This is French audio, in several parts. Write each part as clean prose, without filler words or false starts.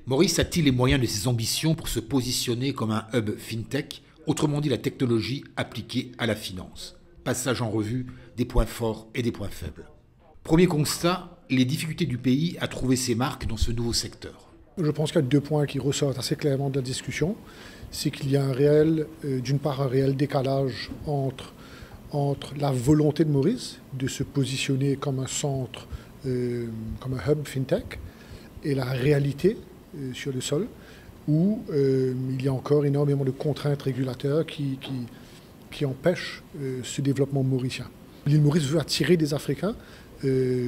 Maurice a-t-il les moyens de ses ambitions pour se positionner comme un hub fintech, autrement dit la technologie appliquée à la finance? Passage en revue des points forts et des points faibles. Premier constat, les difficultés du pays à trouver ses marques dans ce nouveau secteur. Je pense qu'il y a deux points qui ressortent assez clairement de la discussion. C'est qu'il y a d'une part un réel décalage entre la volonté de Maurice de se positionner comme un centre, comme un hub fintech, et la réalité sur le sol, où il y a encore énormément de contraintes régulateurs qui empêchent ce développement mauricien. L'île Maurice veut attirer des Africains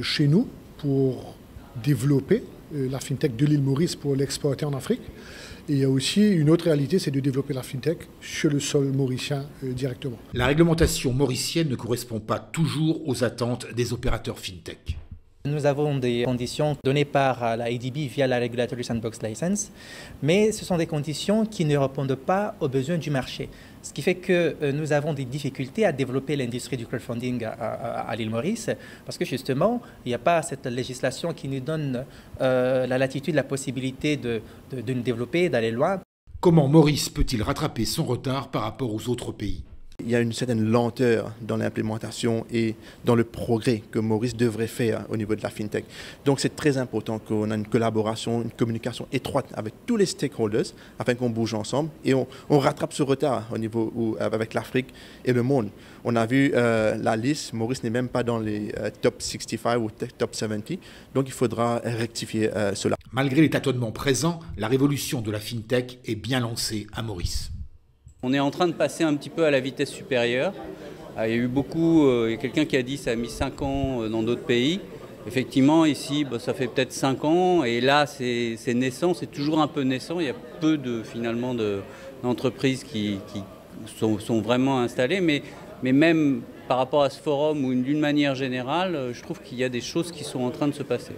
chez nous pour développer la fintech de l'île Maurice pour l'exporter en Afrique. Et il y a aussi une autre réalité, c'est de développer la fintech sur le sol mauricien directement. La réglementation mauricienne ne correspond pas toujours aux attentes des opérateurs fintech. Nous avons des conditions données par la ADB via la Regulatory Sandbox License, mais ce sont des conditions qui ne répondent pas aux besoins du marché. Ce qui fait que nous avons des difficultés à développer l'industrie du crowdfunding à l'île Maurice, parce que justement, il n'y a pas cette législation qui nous donne la latitude, la possibilité de nous développer, d'aller loin. Comment Maurice peut-il rattraper son retard par rapport aux autres pays ? Il y a une certaine lenteur dans l'implémentation et dans le progrès que Maurice devrait faire au niveau de la FinTech. Donc c'est très important qu'on ait une collaboration, une communication étroite avec tous les stakeholders afin qu'on bouge ensemble et on rattrape ce retard au niveau avec l'Afrique et le monde. On a vu la liste, Maurice n'est même pas dans les top 65 ou top 70, donc il faudra rectifier cela. Malgré les tâtonnements présents, la révolution de la FinTech est bien lancée à Maurice. On est en train de passer un petit peu à la vitesse supérieure. Il y a eu il y a quelqu'un qui a dit que ça a mis 5 ans dans d'autres pays. Effectivement, ici, ça fait peut-être 5 ans. Et là, c'est naissant, c'est toujours un peu naissant. Il y a peu finalement d'entreprises qui sont vraiment installées. Mais même par rapport à ce forum ou d'une manière générale, je trouve qu'il y a des choses qui sont en train de se passer.